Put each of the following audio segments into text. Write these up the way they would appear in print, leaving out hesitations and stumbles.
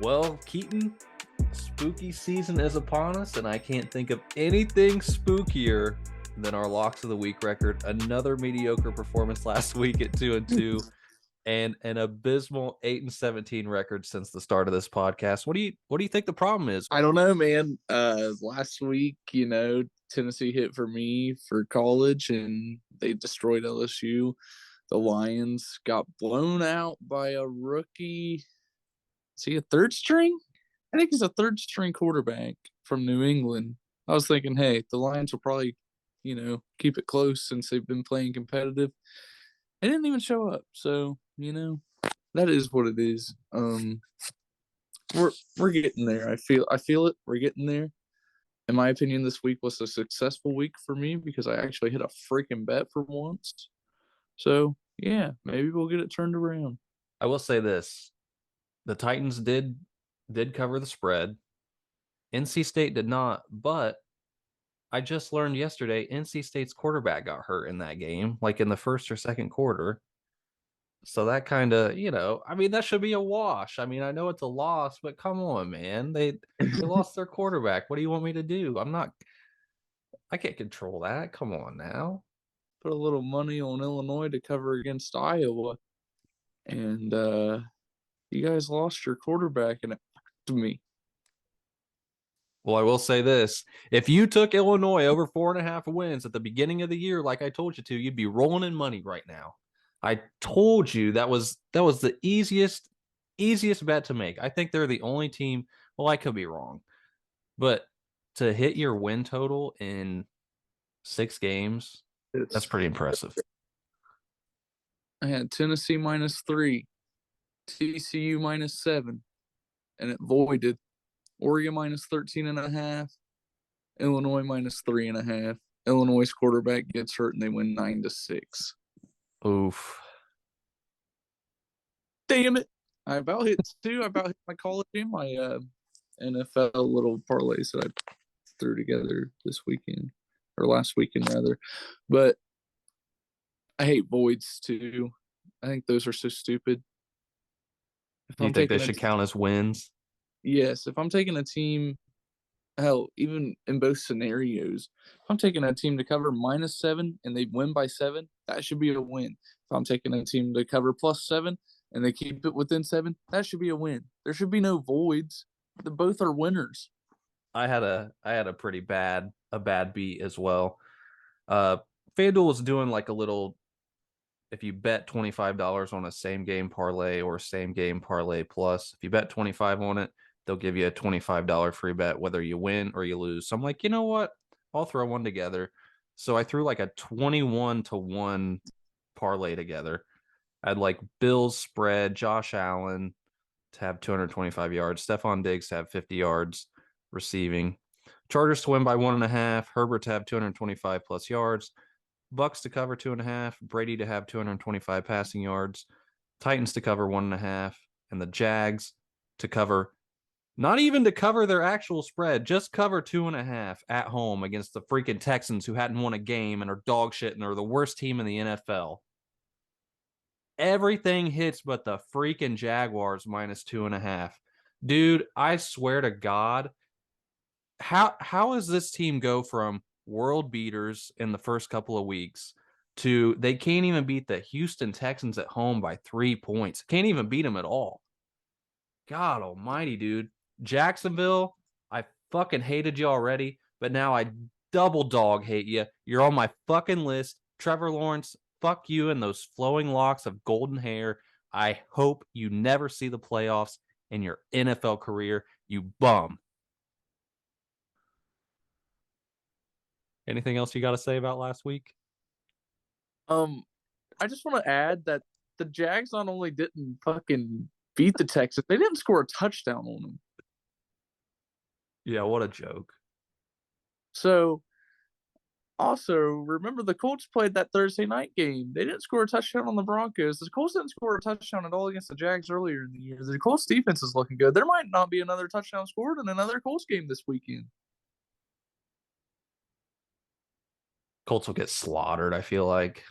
Well, Keaton, spooky season is upon us, and I can't think of anything spookier than our locks of the week record. Another mediocre performance last week at 2-2, and an abysmal 8-17 record since the start of this podcast. What do you think the problem is? I don't know, man. Last week, Tennessee hit for me for college, and they destroyed LSU. The Lions got blown out by a rookie. Is he a third string? I think he's a third string quarterback from New England. I was thinking, hey, the Lions will probably, keep it close since they've been playing competitive. They didn't even show up, so that is what it is. We're getting there. I feel it. We're getting there. In my opinion, this week was a successful week for me because I actually hit a freaking bet for once. So yeah, maybe we'll get it turned around. I will say this: the Titans did cover the spread. NC State did not, but I just learned yesterday NC State's quarterback got hurt in that game, like in the first or second quarter. So that kind of, that should be a wash. I mean, I know it's a loss, but come on, man. They lost their quarterback. What do you want me to do? I can't control that. Come on now. Put a little money on Illinois to cover against Iowa, and you guys lost your quarterback, and it to me. Well, I will say this. If you took Illinois over 4.5 wins at the beginning of the year, like I told you to, you'd be rolling in money right now. I told you that was the easiest bet to make. I think they're the only team. Well, I could be wrong, but to hit your win total in 6 games, that's pretty impressive. I had Tennessee -3, TCU -7, and it voided. Oregon -13.5, Illinois -3.5. Illinois' quarterback gets hurt and they win 9-6. Oof. Damn it. I about hit my college and my NFL little parlays that I threw together this weekend, or last weekend rather. But I hate voids too. I think those are so stupid. Do you think they should count as wins? Yes. If I'm taking a team, hell, even in both scenarios, if I'm taking a team to cover -7 and they win by 7, that should be a win. If I'm taking a team to cover +7 and they keep it within 7, that should be a win. There should be no voids. Both are winners. I had a pretty bad beat as well. FanDuel was doing like a little, if you bet $25 on a same game parlay or same game parlay plus, if you bet 25 on it, they'll give you a $25 free bet whether you win or you lose. So I'm like, you know what? I'll throw one together. So I threw like a 21-1 parlay together. I had like Bills spread, Josh Allen to have 225 yards, Stephon Diggs to have 50 yards receiving, Chargers to win by 1.5, Herbert to have 225 plus yards, Bucks to cover 2.5, Brady to have 225 passing yards, Titans to cover 1.5, and the Jags to cover, not even to cover their actual spread, just cover 2.5 at home against the freaking Texans who hadn't won a game and are dog shit and are the worst team in the NFL. Everything hits but the freaking Jaguars -2.5. Dude, I swear to God, how does this team go from world beaters in the first couple of weeks to they can't even beat the Houston Texans at home by 3 points? Can't even beat them at all. God almighty, dude. Jacksonville, I fucking hated you already, but now I double dog hate you. You're on my fucking list. Trevor Lawrence, fuck you and those flowing locks of golden hair. I hope you never see the playoffs in your NFL career, you bum. Anything else you got to say about last week? I just want to add that the Jags not only didn't fucking beat the Texans, they didn't score a touchdown on them. Yeah, what a joke. So, also, remember the Colts played that Thursday night game. They didn't score a touchdown on the Broncos. The Colts didn't score a touchdown at all against the Jags earlier in the year. The Colts defense is looking good. There might not be another touchdown scored in another Colts game this weekend. Colts will get slaughtered, I feel like.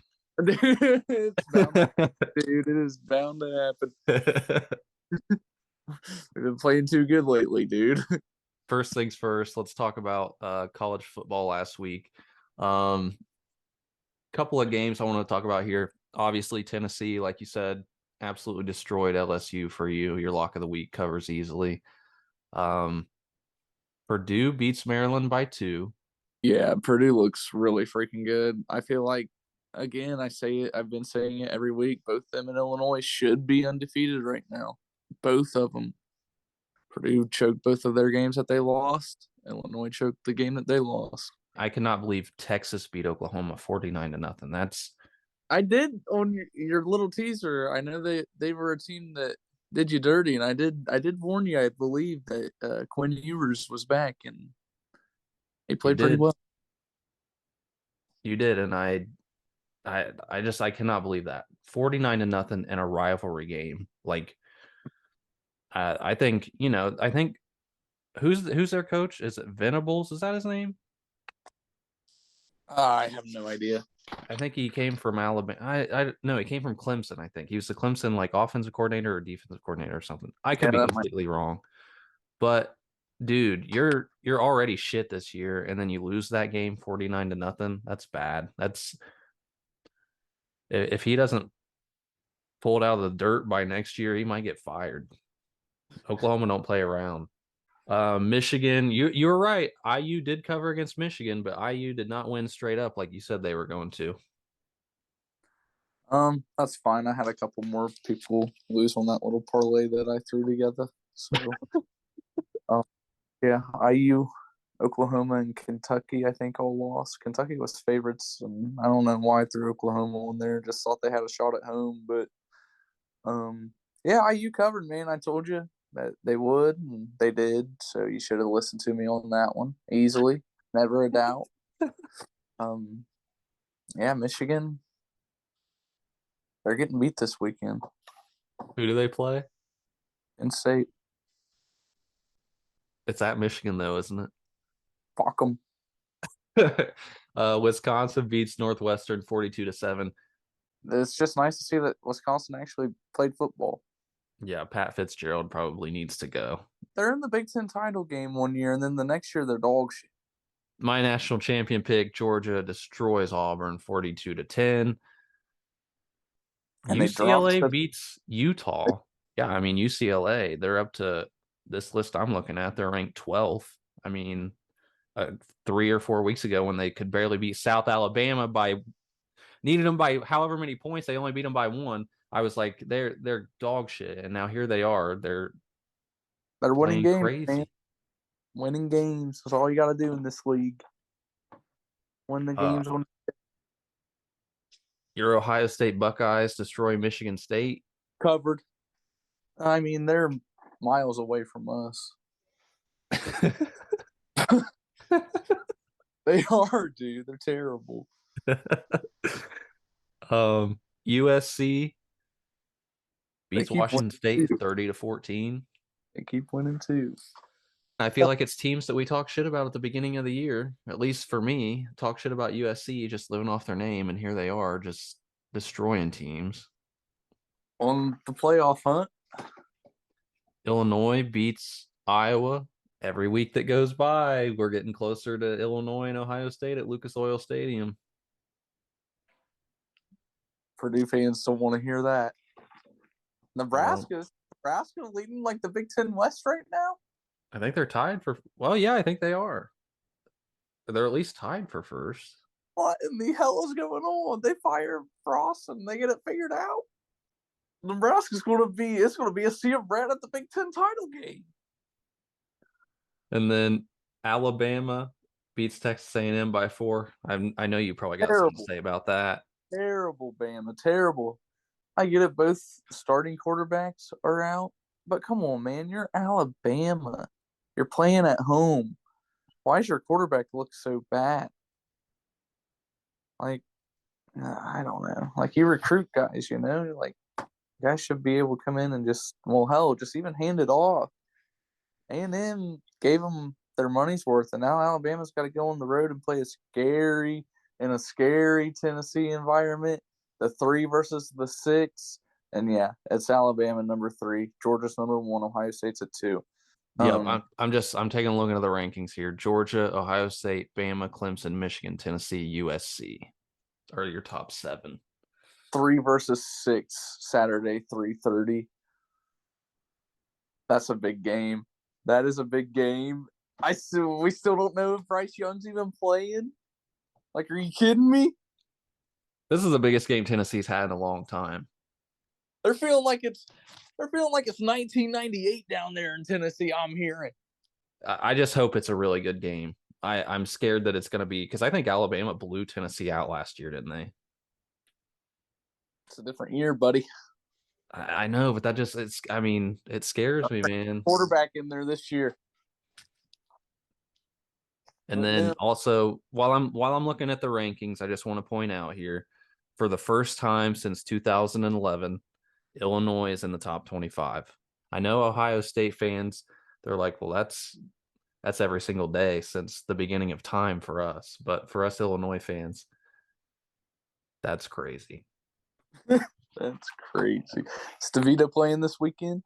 Dude, it's bound to happen, dude. It is bound to happen. We've been playing too good lately, dude. First things first, let's talk about college football last week. Um, Couple of games I want to talk about here. Obviously, Tennessee, like you said, absolutely destroyed LSU for you. Your lock of the week covers easily. Um, Purdue beats Maryland by 2. Yeah, Purdue looks really freaking good. I feel like, again, I say it, I've been saying it every week. Both them and Illinois should be undefeated right now. Both of them. Purdue choked both of their games that they lost. Illinois choked the game that they lost. I cannot believe Texas beat Oklahoma 49-0. That's I did on your little teaser. I know they were a team that did you dirty, and I did warn you. I believe that Quinn Ewers was back and he you played pretty did. well. You did, and I cannot believe that 49-0 in a rivalry game. Like I think I think who's their coach? Is it Venables? Is that his name? I have no idea. I think he came from Alabama. I no, he came from Clemson. I think he was the Clemson like offensive coordinator or defensive coordinator or something. I could Yeah, be that might. completely wrong, but dude, you're already shit this year, and then you lose that game 49-0. That's bad. That's if he doesn't pull it out of the dirt by next year, he might get fired. Oklahoma don't play around. Michigan, you were right. IU did cover against Michigan, but IU did not win straight up like you said they were going to. That's fine. I had a couple more people lose on that little parlay that I threw together. So, um, yeah, IU, Oklahoma, and Kentucky, I think all lost. Kentucky was favorites, and I don't know why I threw Oklahoma on there. Just thought they had a shot at home, but yeah, IU covered, man. I told you that they would, and they did. So you should have listened to me on that one easily. Never a doubt. Um, yeah, Michigan, they're getting beat this weekend Who do they play? in state. It's at Michigan though, isn't Fuck them. it? Wisconsin beats Northwestern 42-7. It's just nice to see that Wisconsin actually played football. Yeah, Pat Fitzgerald probably needs to go. They're in the Big Ten title game one year, and then the next year they're dog shit. My national champion pick, Georgia, destroys Auburn 42-10. And they dropped UCLA the. beats Utah. Yeah, I mean UCLA, they're up to this list I'm looking at. They're ranked 12th. I mean, 3 or 4 weeks ago when they could barely beat South Alabama by needed them by however many points, they only beat them by 1. I was like, they're dog shit, and now here they are. They're They're winning playing games, man. crazy. Winning games. That's all you got to do in this league. Win the Uh, games. When your Ohio State Buckeyes destroy Michigan State. covered. I mean, they're miles away from us. They are, dude. They're terrible. USC They beats keep Washington winning State too. 30-14. They keep winning too. I feel like it's teams that we talk shit about at the beginning of the year. At least for me, talk shit about USC just living off their name, and here they are just destroying teams. On the playoff hunt. Illinois beats Iowa. Every week that goes by, we're getting closer to Illinois and Ohio State at Lucas Oil Stadium. Purdue fans don't want to hear that. Well, Nebraska leading like the Big Ten West right now. I think they're tied for. Well, yeah, I think they are. They're at least tied for first. What in the hell is going on? They fire Frost and they get it figured out. Nebraska's going to be. It's going to be a sea of red at the Big Ten title game. And then Alabama beats Texas A&M by 4. I know you probably got something to Terrible, say about that. terrible, Bama, terrible. I get it. Both starting quarterbacks are out, but come on, man, you're Alabama. You're playing at home. Why does your quarterback look so bad? Like, I don't know. Like you recruit guys, like guys should be able to come in and just, well, hell, just even hand it off. A&M gave them their money's worth, and now Alabama's got to go on the road and play in a scary Tennessee environment. The 3 versus the 6. And yeah, it's Alabama number 3, Georgia's number 1, Ohio State's at 2. Yep, I'm taking a look into the rankings here. Georgia, Ohio State, Bama, Clemson, Michigan, Tennessee, USC are your top 7. 3 versus 6 Saturday 3:30. That's a big game. That is a big game. We still don't know if Bryce Young's even playing. Like, are you kidding me? This is the biggest game Tennessee's had in a long time. They're feeling like it's 1998 down there in Tennessee. I'm hearing. I just hope it's a really good game. I'm scared that it's going to be because I think Alabama blew Tennessee out last year, didn't they? It's a different year, buddy. I know, but it scares me, man. Quarterback in there this year. And then also while I'm looking at the rankings, I just want to point out here, for the first time since 2011, Illinois is in the top 25. I know Ohio State fans, they're like, well, that's every single day since the beginning of time for us. But for us Illinois fans, that's crazy. That's crazy. Is DeVito playing this weekend?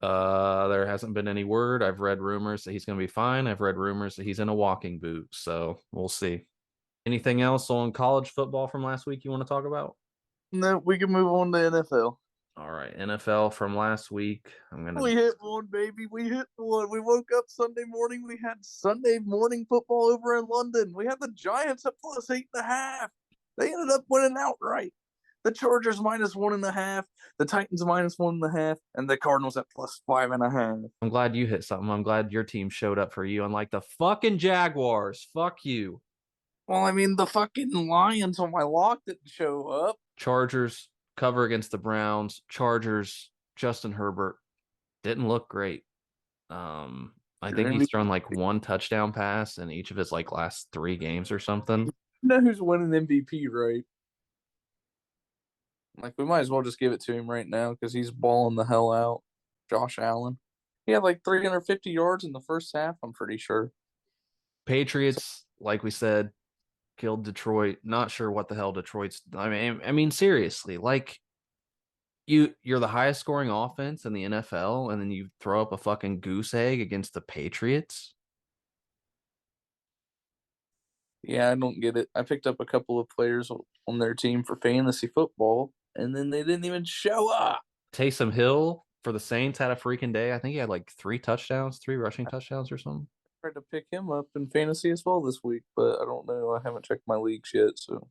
There hasn't been any word. I've read rumors that he's going to be fine. I've read rumors that he's in a walking boot. So we'll see. Anything else on college football from last week you want to talk about? No, we can move on to NFL. All right, NFL from last week. We hit one, baby. We hit one. We woke up Sunday morning. We had Sunday morning football over in London. We had the Giants at +8.5. They ended up winning outright. The Chargers -1.5, the Titans -1.5, and the Cardinals at +5.5. I'm glad you hit something. I'm glad your team showed up for you, unlike the fucking Jaguars. Fuck you. Well, I mean, the fucking Lions on my lock didn't show up. Chargers cover against the Browns. Chargers, Justin Herbert didn't look great. I think he's thrown like 1 touchdown pass in each of his like last 3 games or something. You know who's winning MVP, right? Like, we might as well just give it to him right now because he's balling the hell out. Josh Allen. He had like 350 yards in the first half, I'm pretty sure. Patriots, like we said, killed Detroit. Not sure what the hell Detroit's. I mean, seriously, like you're the highest scoring offense in the NFL, and then you throw up a fucking goose egg against the Patriots. Yeah, I don't get it. I picked up a couple of players on their team for fantasy football, and then they didn't even show up. Taysom Hill for the Saints had a freaking day. I think he had like 3 touchdowns, 3 rushing touchdowns or something. I tried to pick him up in fantasy as well this week, but I don't know. I haven't checked my leagues yet, so.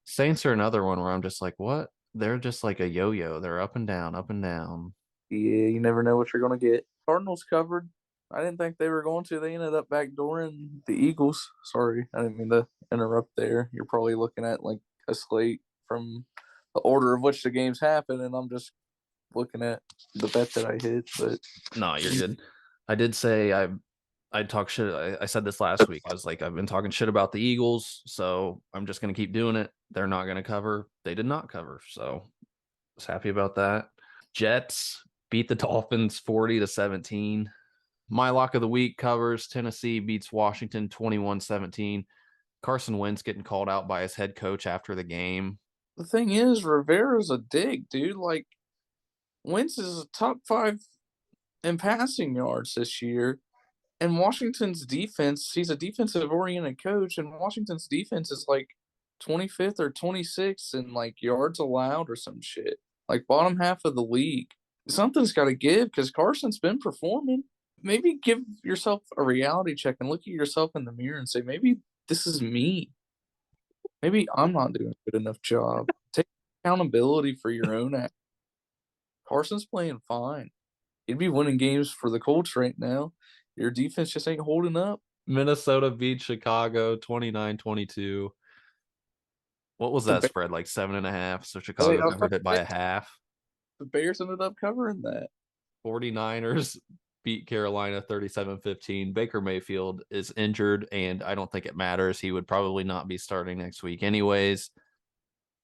Saints are another one where I'm just like, what? They're just like a yo-yo. They're up and down, up and down. Yeah, you never know what you're going to get. Cardinals covered. I didn't think they were going to. They ended up backdooring the Eagles. Sorry, I didn't mean to interrupt there. You're probably looking at like a slate from the order of which the games happen, and I'm just looking at the bet that I hit. But no, you're good. I did say I talk shit. I said this last week. I was like, I've been talking shit about the Eagles, so I'm just gonna keep doing it. They're not gonna cover. They did not cover, so I was happy about that. Jets beat the Dolphins 40-17. My lock of the week covers. Tennessee beats Washington 21-17. Carson Wentz getting called out by his head coach after the game. The thing is, Rivera's a dig, dude. Like, Wentz is a top 5 in passing yards this year. And Washington's defense, he's a defensive-oriented coach, and Washington's defense is like 25th or 26th in like yards allowed or some shit. Like, bottom half of the league. Something's got to give because Carson's been performing. Maybe give yourself a reality check and look at yourself in the mirror and say, maybe this is me. Maybe I'm not doing a good enough job. Take accountability for your own act. Carson's playing fine. He'd be winning games for the Colts right now. Your defense just ain't holding up. Minnesota beat Chicago 29-22. What was that spread? Like 7.5. So Chicago covered it by a half. The Bears ended up covering that. 49ers beat Carolina 37-15. Baker Mayfield is injured, and I don't think it matters. He would probably not be starting next week anyways.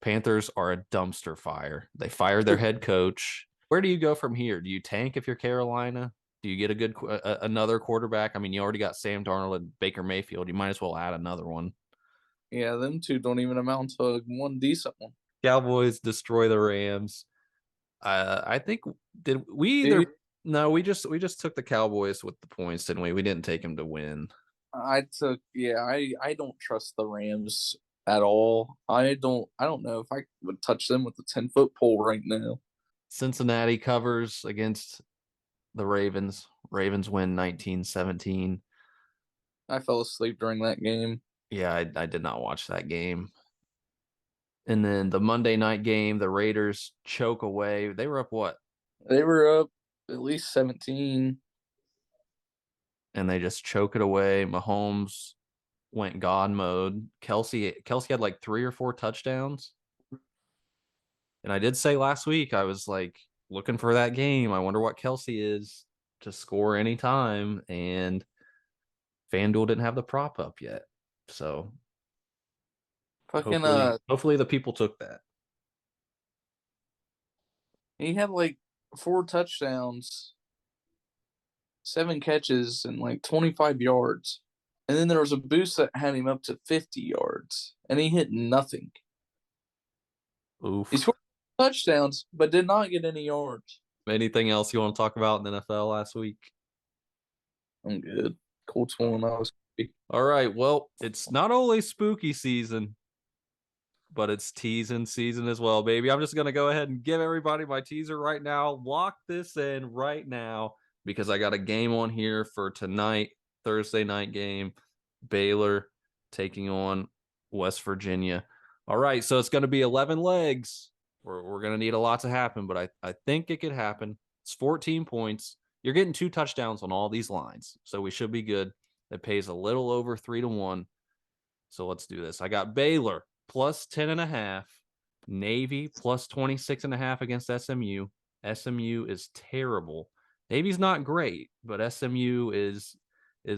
Panthers are a dumpster fire. They fired their head coach. Where do you go from here? Do you tank if you're Carolina? Do you get a good another quarterback? I mean, you already got Sam Darnold and Baker Mayfield. You might as well add another one. Yeah, them two don't even amount to one decent one. Cowboys destroy the Rams. I think did we Dude, either no, we just took the Cowboys with the points, didn't we? We didn't take them to win. I don't trust the Rams at all. I don't know if I would touch them with a 10-foot pole right now. Cincinnati covers against the Ravens. Ravens win 19-17. I fell asleep during that game. Yeah, I did not watch that game. And then the Monday night game, the Raiders choke away. They were up what? They were up at least 17. And they just choke it away. Mahomes went God mode. Kelsey had like 3 or 4 touchdowns. And I did say last week I was like looking for that game. I wonder what Kelsey is to score anytime. And FanDuel didn't have the prop up yet. So Fucking hopefully the people took that. he had like 4 touchdowns, 7 catches, and like 25 yards. And then there was a boost that had him up to 50 yards, and he hit nothing. He Oof. scored touchdowns, but did not get any yards. Anything else you want to talk about in the NFL last week? I'm good. Colts won. I was All right. Well, it's not only spooky season, but it's teasing season as well, baby. I'm just going to go ahead and give everybody my teaser right now. Lock this in right now because I got a game on here for tonight, Thursday night game. Baylor taking on West Virginia. All right. So it's going to be 11 legs. We're going to need a lot to happen, but I think it could happen. It's 14 points. You're getting 2 touchdowns on all these lines. So we should be good. It pays a little over 3-1. So let's do this. I got Baylor plus 10.5, Navy plus 26.5 against SMU. SMU is terrible. Navy's not great, but SMU is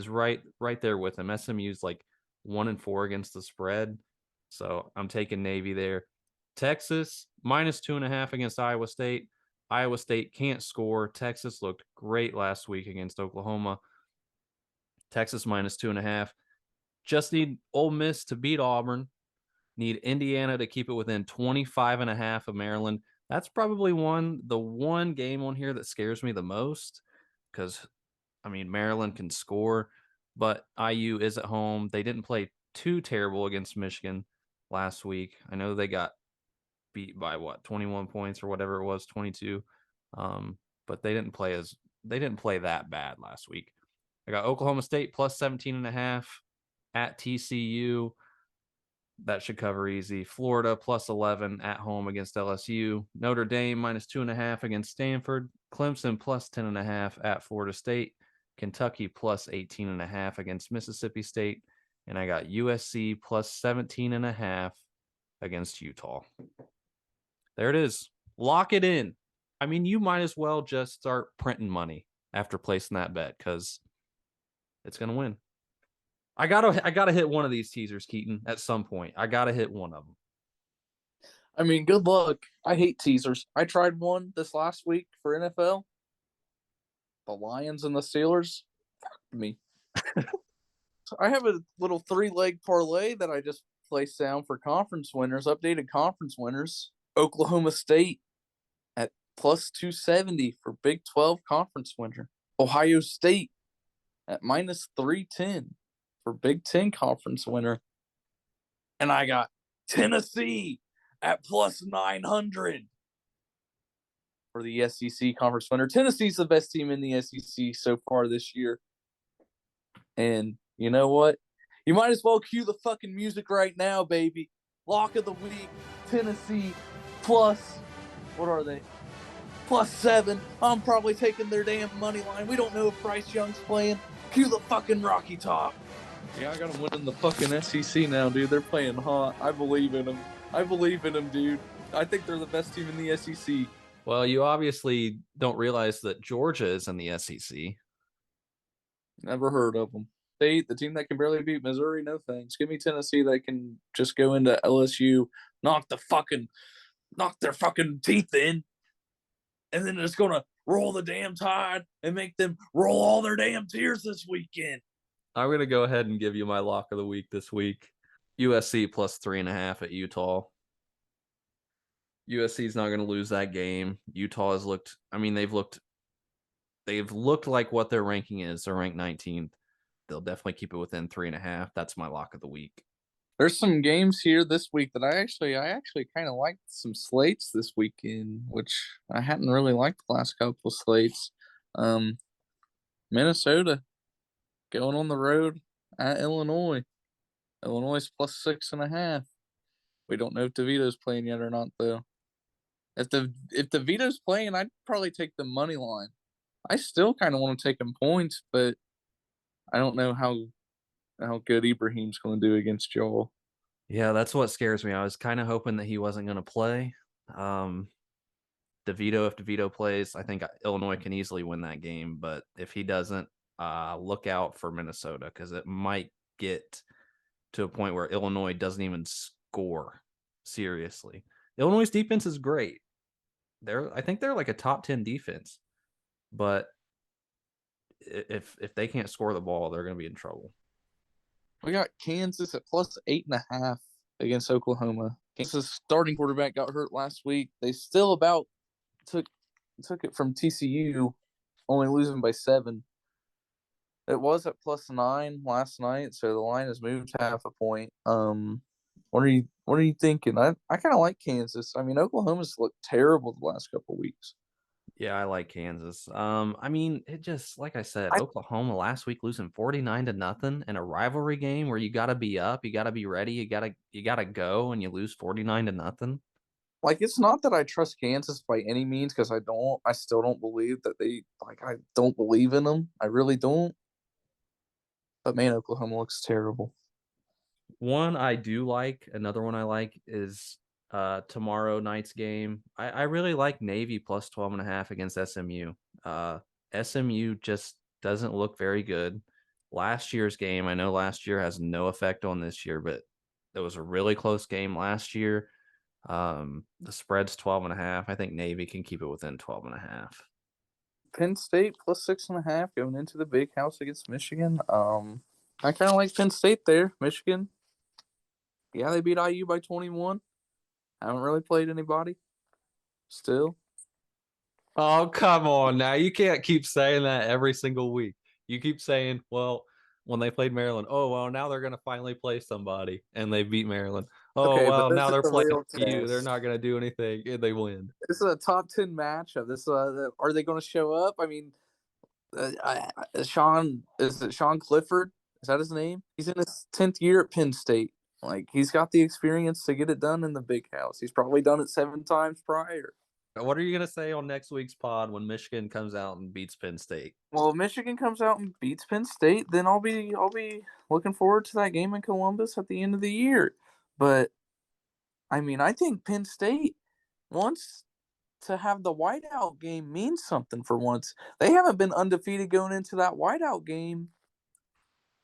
right there with them. SMU is like 1-4 against the spread. So I'm taking Navy there. Texas minus 2.5 against Iowa State. Iowa State can't score. Texas looked great last week against Oklahoma. Texas minus 2.5. Just need Ole Miss to beat Auburn. Need Indiana to keep it within 25.5 of Maryland. That's probably the one game on here that scares me the most because I mean Maryland can score, but IU is at home. They didn't play too terrible against Michigan last week. I know they got beat by what 21 points or whatever it was, 22. But they didn't play that bad last week. I got Oklahoma State plus 17.5 at TCU. That should cover easy. Florida plus 11 at home against LSU. Notre Dame minus 2.5 against Stanford. Clemson plus 10.5 at Florida State. Kentucky plus 18.5 against Mississippi State. And I got USC plus 17.5 against Utah. There it is. Lock it in. I mean, you might as well just start printing money after placing that bet because it's going to win. I gotta hit one of these teasers, Keaton, at some point. I gotta hit one of them. I mean, good luck. I hate teasers. I tried one this last week for NFL. The Lions and the Steelers. Fuck me. I have a little 3-leg parlay that I just placed down for conference winners, updated conference winners. Oklahoma State at plus 270 for Big 12 conference winner. Ohio State at minus 310 for Big 10 conference winner. And I got Tennessee at plus 900 for the SEC conference winner. Tennessee's the best team in the SEC so far this year. And you know what? You might as well cue the fucking music right now, baby. Lock of the week, Tennessee plus, what are they? Plus 7. I'm probably taking their damn money line. We don't know if Bryce Young's playing. Cue the fucking Rocky Top. Yeah, I got them winning the fucking SEC now, dude. They're playing hot. I believe in them. I believe in them, dude. I think they're the best team in the SEC. Well, you obviously don't realize that Georgia is in the SEC. Never heard of them. The team that can barely beat Missouri, no thanks. Give me Tennessee that can just go into LSU, knock their fucking teeth in, and then it's gonna roll the damn tide and make them roll all their damn tears this weekend. I'm gonna go ahead and give you my lock of the week this week. USC plus 3.5 at Utah. USC's not going to lose that game. Utah has looked. I mean, they've looked like what their ranking is. They're ranked 19th. They'll definitely keep it within 3.5. That's my lock of the week. There's some games here this week that I actually kind of liked some slates this weekend, which I hadn't really liked the last couple of slates. Um, Minnesota going on the road at Illinois. Illinois is plus 6.5. We don't know if DeVito's playing yet or not, though. If DeVito's playing, I'd probably take the money line. I still kind of want to take him points, but I don't know how good Ibrahim's going to do against y'all. Yeah, that's what scares me. I was kind of hoping that he wasn't going to play. Um, DeVito, if DeVito plays, I think Illinois can easily win that game. But if he doesn't, look out for Minnesota because it might get to a point where Illinois doesn't even score seriously. Illinois' defense is great. I think they're like a top 10 defense, but if they can't score the ball, they're going to be in trouble. We got Kansas at plus 8.5 against Oklahoma. Kansas starting quarterback got hurt last week. They still about took it from TCU, only losing by 7. It was at plus 9 last night, so the line has moved half a point. What are you thinking? I kind of like Kansas. I mean, Oklahoma's looked terrible the last couple of weeks. Yeah, I like Kansas. I mean, it just like I said, I Oklahoma last week losing 49-0 in a rivalry game where you got to be up, you got to be ready, you got to go, and you lose 49-0. like it's not that I trust Kansas by any means because I still don't believe that I don't believe in them. I really don't. But man, Oklahoma looks terrible. One I do like, another one I like is tomorrow night's game. I really like Navy plus 12.5 against SMU. SMU just doesn't look very good. Last year's game, I know last year has no effect on this year, but it was a really close game last year. The spread's 12.5. I think Navy can keep it within 12.5. Penn State plus 6.5 going into the big house against Michigan. I kind of like Penn State there. Michigan, yeah, they beat IU by 21. Haven't really played anybody still. Oh, come on now. You can't keep saying that every single week. You keep saying, well, when they played Maryland, oh, well, now they're going to finally play somebody and they beat Maryland. Oh, Okay, but well, this now is they're the playing real you. They're test. not going to do anything and they win. This is a top 10 matchup. Are they going to show up? I mean, Sean is it Sean Clifford? Is that his name? He's in his 10th year at Penn State. Like he's got the experience to get it done in the big house. He's probably done it 7 times prior. What are you going to say on next week's pod when Michigan comes out and beats Penn State? Well, if Michigan comes out and beats Penn State, then I'll be looking forward to that game in Columbus at the end of the year. But I mean, I think Penn State wants to have the whiteout game mean something for once. They haven't been undefeated going into that whiteout game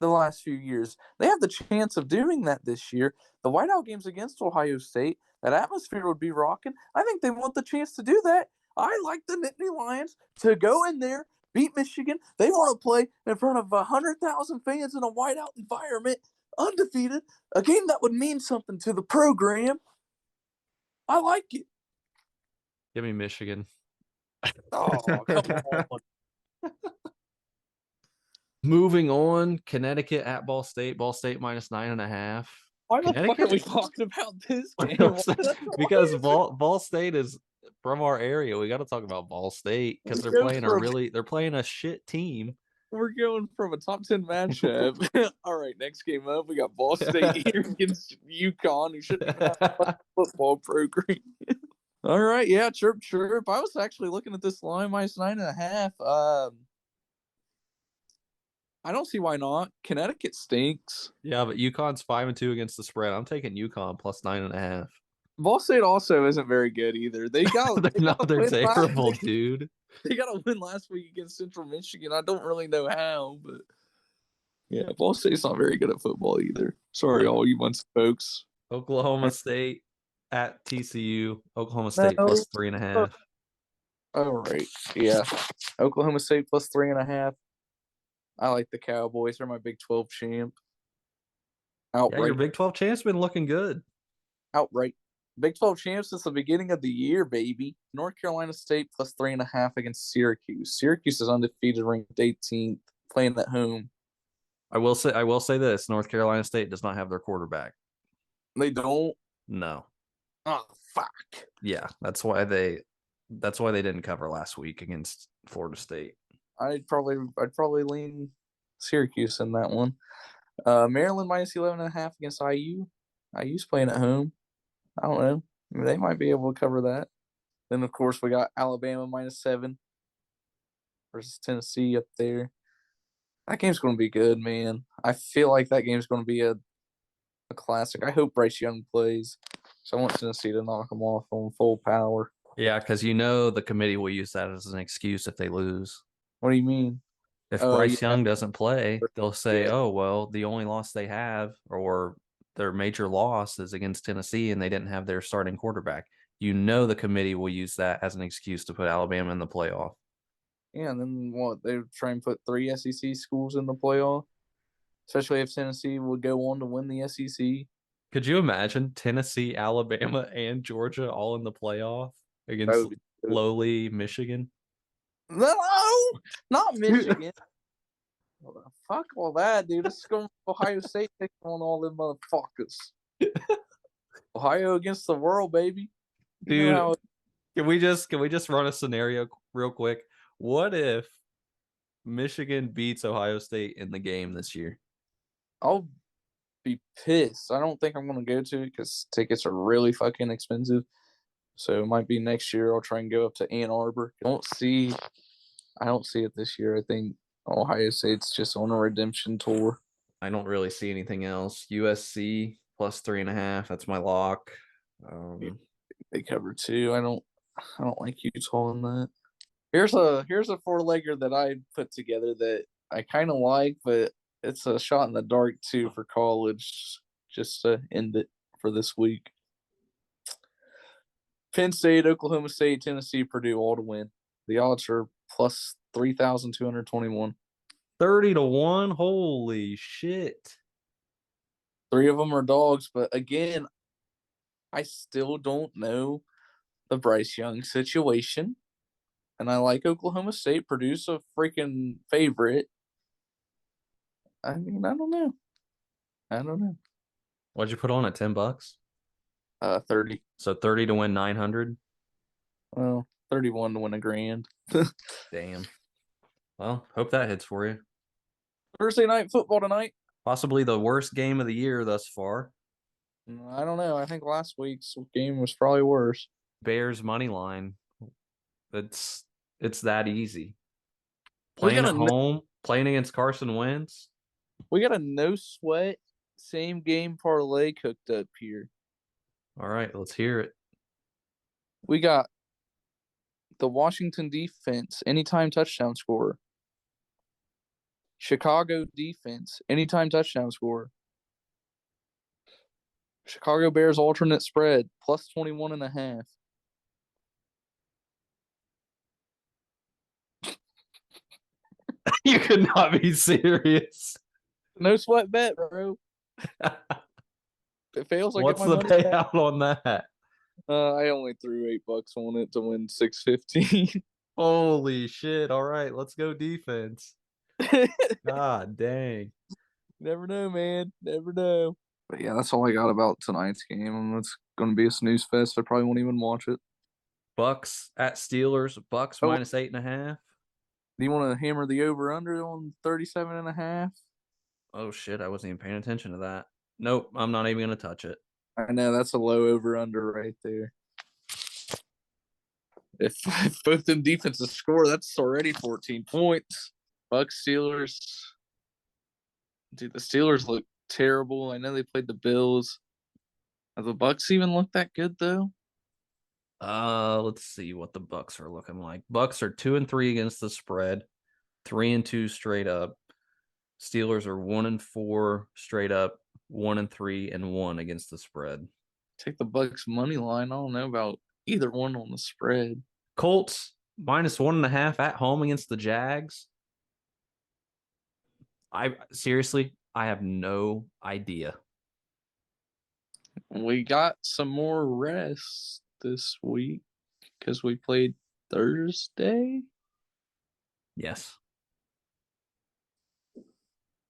the last few years. They have the chance of doing that this year. The whiteout games against Ohio State, that atmosphere would be rocking. I think they want the chance to do that. I like the Nittany Lions to go in there, beat Michigan. They want to play in front of 100,000 fans in a whiteout environment, undefeated, a game that would mean something to the program. I like it. Give me Michigan. Oh, come on. Moving on, Connecticut at Ball State. Ball State minus 9.5. Why the fuck are we Connecticut talking about this game? because Ball State is from our area. We got to talk about Ball State because they're Go playing a from really they're playing a shit team. We're going from a top 10 matchup. All right, next game up, we got Ball State here against UConn, who shouldn't even have a football program. All right, yeah, chirp, chirp. I was actually looking at this line minus 9.5. I don't see why not. Connecticut stinks. Yeah, but UConn's 5-2 against the spread. I'm taking UConn plus 9.5. Ball State also isn't very good either. They got They're they got not. a They're win last terrible, week. dude. They got a win last week against Central Michigan. I don't really know how, but yeah, Ball State's not very good at football either. Sorry, all you bunch of folks. Oklahoma State at TCU. Oklahoma State No. plus 3.5. All right. Yeah. Oklahoma State plus 3.5. I like the Cowboys. They're my Big 12 champ. Yeah, your Outright. Big 12 champs been looking good. Outright. Big 12 champs since the beginning of the year, baby. North Carolina State plus 3.5 against Syracuse. Syracuse is undefeated, ranked 18th, playing at home. I will say this: North Carolina State does not have their quarterback. They don't. No. Oh fuck. Yeah, that's why they didn't cover last week against Florida State. I'd probably lean Syracuse in that one. Maryland minus 11.5 against IU. IU's playing at home. I don't know. They might be able to cover that. Then of course we got Alabama -7 versus Tennessee up there. That game's going to be good, man. I feel like that game's going to be a classic. I hope Bryce Young plays. So I want Tennessee to knock them off on full power. Yeah, because the committee will use that as an excuse if they lose. What do you mean? If Oh Bryce yeah, Young doesn't play, they'll say, yeah, "Oh, well, the only loss they have, or their major loss, is against Tennessee, and they didn't have their starting quarterback." The committee will use that as an excuse to put Alabama in the playoff. yeah. And then what? They would try and put 3 SEC schools in the playoff, especially if Tennessee would go on to win the SEC. Could you imagine Tennessee, Alabama, and Georgia all in the playoff That against would be good. lowly Michigan? No, not Michigan. Fuck all that, dude. This is going Ohio State taking on all them motherfuckers. Ohio against the world, baby. You know Dude, how can we just run a scenario real quick? What if Michigan beats Ohio State in the game this year? I'll be pissed. I don't think I'm going to go to it because tickets are really fucking expensive. So it might be next year. I'll try and go up to Ann Arbor. I don't see it this year. I think Ohio State's just on a redemption tour. I don't really see anything else. USC plus 3.5. That's my lock. Um, They cover two. I don't like Utah in that. Here's a four-legger that I put together that I kind of like, but it's a shot in the dark too for college. Just to end it for this week. Penn State, Oklahoma State, Tennessee, Purdue, all to win. The odds are plus 3,221. 30 to 1. Holy shit. Three of them are dogs, but again, I still don't know the Bryce Young situation. And I like Oklahoma State. Purdue's a freaking favorite. I mean, I don't know. I don't know. What'd you put on at $10? 30. So 30 to win 900. Well, 31 to win a grand. Damn. Well, hope that hits for you. Thursday night football tonight. Possibly the worst game of the year thus far. I don't know. I think last week's game was probably worse. Bears money line. It's it's that easy. We Playing got at a no, home, playing against Carson Wentz. we got a no sweat same game parlay cooked up here. All right, let's hear it. We got the Washington defense anytime touchdown scorer. Chicago defense anytime touchdown scorer. Chicago Bears alternate spread plus 21.5. You could not be serious. No sweat bet, bro. If it fails, I get What's my the money back. payout on that? I only threw $8 on it to win 615. Holy shit. All right, let's go defense. God dang. Never know, man. Never know. But yeah, that's all I got about tonight's game. And it's going to be a snooze fest. I probably won't even watch it. Bucks at Steelers. Bucks Oh, minus 8.5. do you want to hammer the over under on 37.5? Oh shit, I wasn't even paying attention to that. Nope, I'm not even gonna touch it. I know that's a low over under right there. If both them defenses score, that's already 14 points. Bucks Steelers. Dude, the Steelers look terrible. I know they played the Bills. Have the Bucks even look that good though? Let's see what the Bucks are looking like. Bucks are 2-3 against the spread, 3-2 straight up. Steelers are 1-4 straight up, 1-3 and 1 against the spread. Take the Bucks money line. I don't know about either one on the spread. Colts minus 1.5 at home against the Jags. I seriously, I have no idea. We got some more rest this week because we played Thursday. Yes.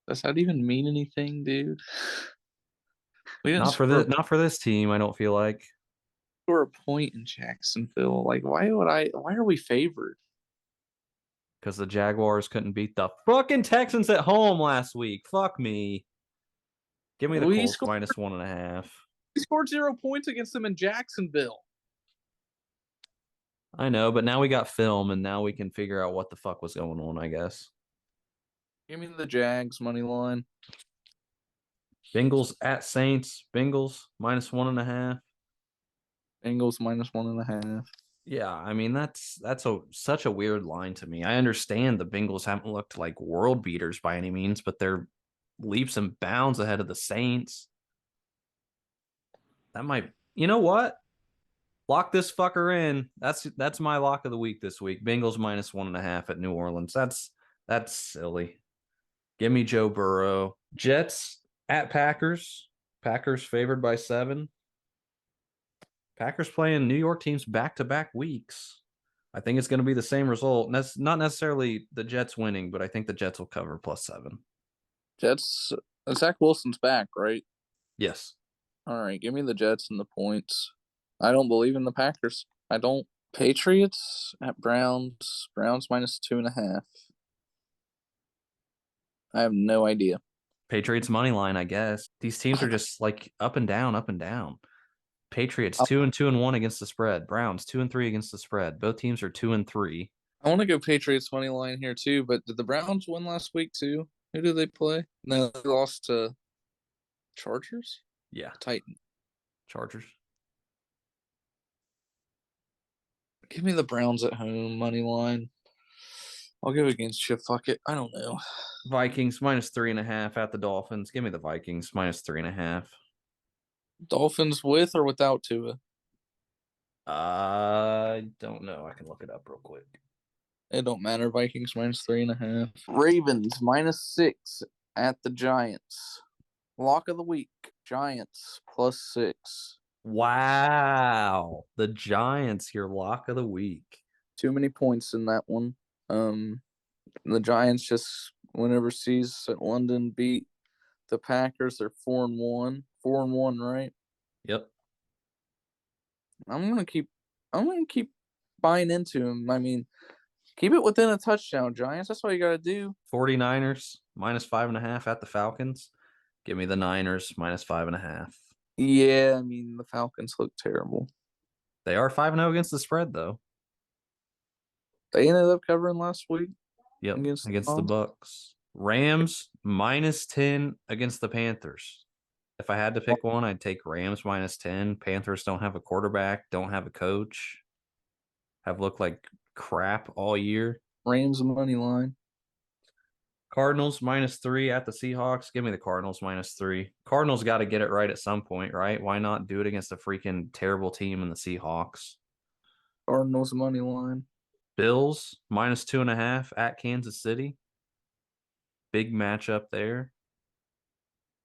Does that even mean anything, dude? We didn't Not for score this not for this team, I don't feel like. a point in Jacksonville. Like, why are we favored? Because the Jaguars couldn't beat the fucking Texans at home last week. Fuck me. Give me the We Colts scored minus 1.5. we scored 0 points against them in Jacksonville. I know, but now we got film and now we can figure out what the fuck was going on, I guess. Give me the Jags money line. Bengals at Saints. Bengals minus 1.5. Bengals minus 1.5. Yeah, I mean that's such a weird line to me. I understand the Bengals haven't looked like world beaters by any means, but they're leaps and bounds ahead of the Saints. That might, you know what? Lock this fucker in. That's my lock of the week this week. Bengals minus 1.5 at New Orleans. That's silly. Give me Joe Burrow. Jets at Packers. Packers favored by 7. Packers playing New York teams back to back weeks. I think it's going to be the same result. That's not necessarily the Jets winning, but I think the Jets will cover plus 7. Jets. Zach Wilson's back, right? Yes. All right, give me the Jets and the points. I don't believe in the Packers. I don't. Patriots at Browns. Browns minus 2.5. I have no idea. Patriots money line, I guess. These teams are just like up and down, up and down. Patriots I, 2-2-1 against the spread. Browns 2-3 against the spread. Both teams are 2-3. I want to go Patriots money line here too, but did the Browns win last week too? Who did they play? No, they lost to Chargers. Yeah, Titan. Chargers. Give me the Browns at home money line. I'll go against you. Fuck it. I don't know. Vikings minus 3.5 at the Dolphins. Give me the Vikings minus 3.5. Dolphins with or without Tua? I don't know. I can look it up real quick. It don't matter. Vikings minus 3.5. Ravens minus 6 at the Giants. Lock of the week. Giants plus 6. Wow. The Giants, your lock of the week. Too many points in that one. The Giants just went overseas at London, beat the Packers. They're 4-1. 4-1, right? Yep. I'm gonna keep. I'm gonna keep buying into him. I mean, keep it within a touchdown, Giants. That's all you gotta do. 49ers minus 5.5 at the Falcons. Give me the Niners minus 5.5. Yeah, I mean the Falcons look terrible. They are 5-0 against the spread, though. They ended up covering last week Yep. against the Against the Browns. Bucks. Rams minus 10 against the Panthers. If I had to pick one, I'd take Rams minus 10. Panthers don't have a quarterback, don't have a coach, have looked like crap all year. Rams money line. Cardinals minus 3 at the Seahawks. Give me the Cardinals minus 3. Cardinals got to get it right at some point, right? Why not do it against a freaking terrible team in the Seahawks? Cardinals money line. Bills minus 2.5 at Kansas City. Big matchup there.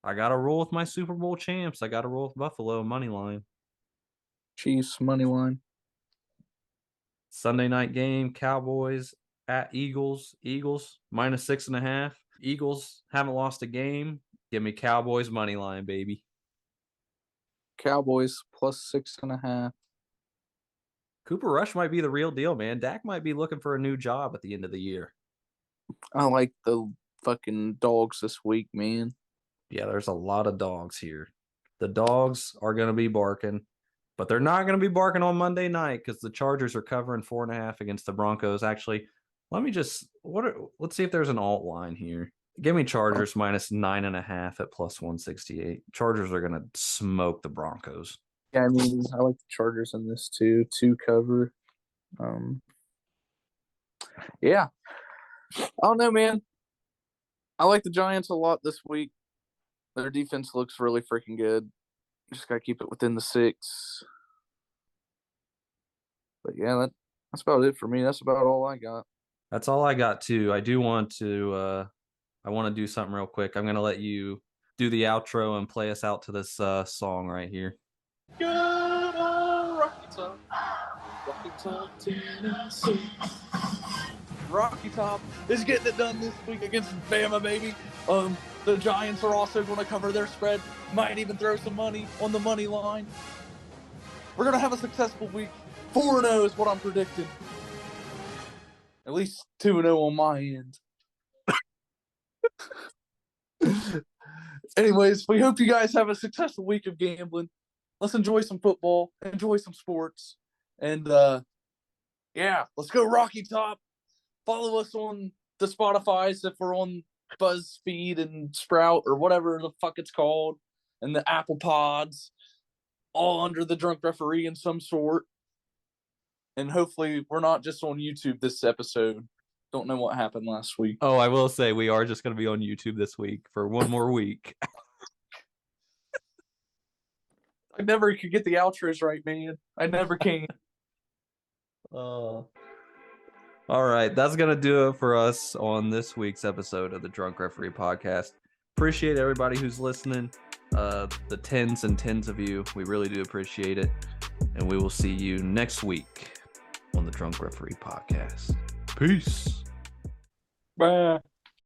I got to roll with my Super Bowl champs. I got to roll with Buffalo money line. Chiefs money line. Sunday night game, Cowboys at Eagles. Eagles minus 6.5. Eagles haven't lost a game. Give me Cowboys money line, baby. Cowboys plus 6.5. Cooper Rush might be the real deal, man. Dak might be looking for a new job at the end of the year. I like the fucking dogs this week, man. Yeah, there's a lot of dogs here. The dogs are going to be barking, but they're not going to be barking on Monday night because the Chargers are covering 4.5 against the Broncos. Actually, let's see if there's an alt line here. Give me Chargers minus 9.5 at plus 168. Chargers are going to smoke the Broncos. Yeah, I mean, I like the Chargers in this too. Two cover. Um, yeah. I don't know, man. I like the Giants a lot this week. Their defense looks really freaking good. Just gotta keep it within the 6. But yeah, that's about it for me. That's about all I got. That's all I got too. I do want to I want to do something real quick. I'm going to let you do the outro and play us out to this song right here. Good old Rocky Top, Tennessee. Rocky Top is getting it done this week against Bama, baby. The Giants are also going to cover their spread. Might even throw some money on the money line. We're going to have a successful week. 4-0 is what I'm predicting. At least 2-0 on my end. Anyways, we hope you guys have a successful week of gambling. Let's enjoy some football, enjoy some sports, and yeah, let's go Rocky Top. Follow us on the Spotify's if we're on BuzzFeed and Sprout or whatever the fuck it's called, and the Apple Pods, all under the Drunk Referee in some sort. And hopefully we're not just on YouTube this episode. Don't know what happened last week. Oh, I will say we are just going to be on YouTube this week for one more week. I never could get the outros right, man. I never can. All right, that's going to do it for us on this week's episode of the Drunk Referee Podcast. Appreciate everybody who's listening. The tens and tens of you. We really do appreciate it. And we will see you next week on the Drunk Referee Podcast. Peace. Bye.